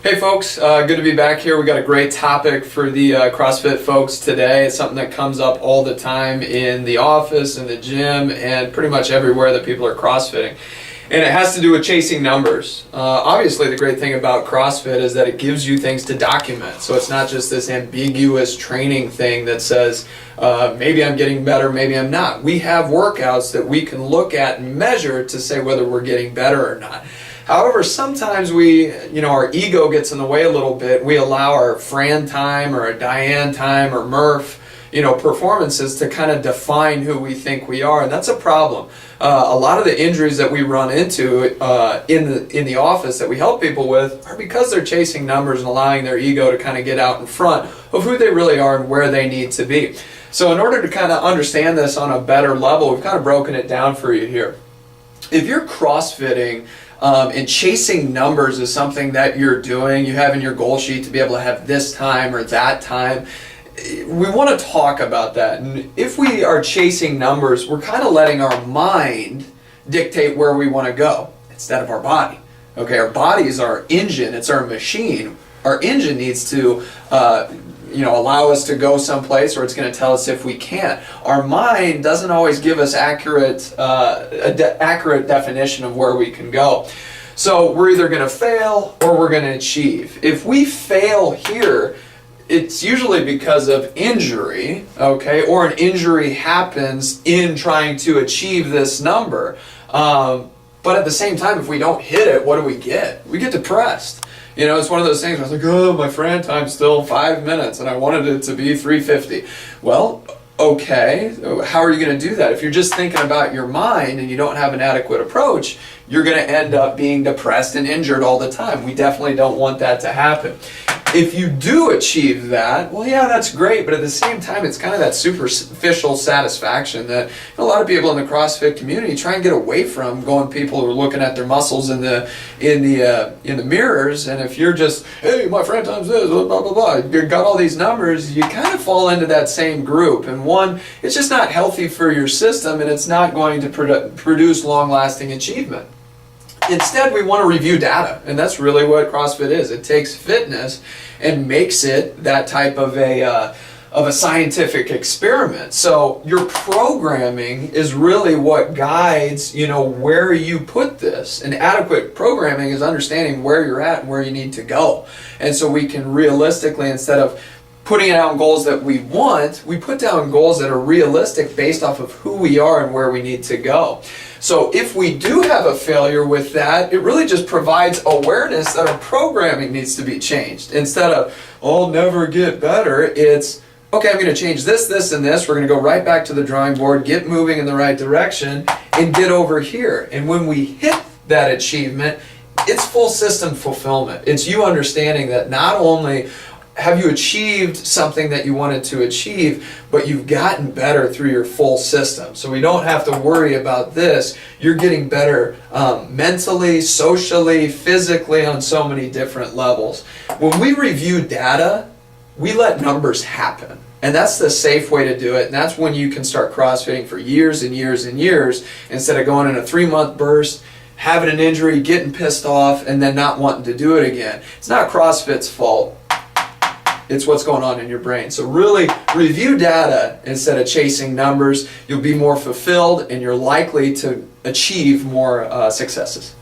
Hey folks, good to be back here. We got a great topic for the CrossFit folks today. It's something that comes up all the time in the office, in the gym, and pretty much everywhere that people are CrossFitting. And it has to do with chasing numbers. Obviously, the great thing about CrossFit is that it gives you things to document. So it's not just this ambiguous training thing that says, maybe I'm getting better, maybe I'm not. We have workouts that we can look at and measure to say whether we're getting better or not. However, sometimes our ego gets in the way a little bit. We allow our Fran time or a Diane time or Murph, performances to kind of define who we think we are, and that's a problem. A lot of the injuries that we run into in the office that we help people with are because they're chasing numbers and allowing their ego to kind of get out in front of who they really are and where they need to be. So in order to kind of understand this on a better level, we've kind of broken it down for you here. If you're CrossFitting, and chasing numbers is something that you're doing, you have in your goal sheet to be able to have this time or that time, we want to talk about that. And if we are chasing numbers, we're kind of letting our mind dictate where we want to go instead of our body. Okay, our body is our engine, it's our machine. Our engine needs to allow us to go someplace, or it's going to tell us if we can't. Our mind doesn't always give us accurate definition of where we can go. So we're either going to fail or we're going to achieve. If we fail here, it's usually because of injury, okay, or an injury happens in trying to achieve this number. But at the same time, if we don't hit it, what do we get? We get depressed. It's one of those things where I was like, oh, my Fran time's still 5 minutes and I wanted it to be 3:50. Well, okay, how are you going to do that? If you're just thinking about your mind and you don't have an adequate approach, you're going to end up being depressed and injured all the time. We definitely don't want that to happen. If you do achieve that, well, yeah, that's great, but at the same time, it's kind of that superficial satisfaction that a lot of people in the CrossFit community try and get away from. People who are looking at their muscles in the mirrors, and if you're just, hey, my Fran time's this, blah blah blah, you've got all these numbers, you kind of fall into that same group. And one, it's just not healthy for your system, and it's not going to produce long-lasting achievement. Instead, we want to review data, and that's really what CrossFit is. It takes fitness and makes it that type of a scientific experiment. So your programming is really what guides, where you put this. And adequate programming is understanding where you're at and where you need to go. And so we can realistically, instead of putting down goals that we want, we put down goals that are realistic based off of who we are and where we need to go. So if we do have a failure with that, it really just provides awareness that our programming needs to be changed. Instead of, I'll never get better, it's, okay, I'm going to change this, this, and this. We're going to go right back to the drawing board, get moving in the right direction, and get over here. And when we hit that achievement, it's full system fulfillment. It's you understanding that not only have you achieved something that you wanted to achieve, but you've gotten better through your full system. So we don't have to worry about this. You're getting better mentally, socially, physically, on so many different levels. When we review data, we let numbers happen. And that's the safe way to do it. And that's when you can start CrossFitting for years and years and years, instead of going in a 3-month burst, having an injury, getting pissed off, and then not wanting to do it again. It's not CrossFit's fault. It's what's going on in your brain. So really review data instead of chasing numbers. You'll be more fulfilled and you're likely to achieve more successes.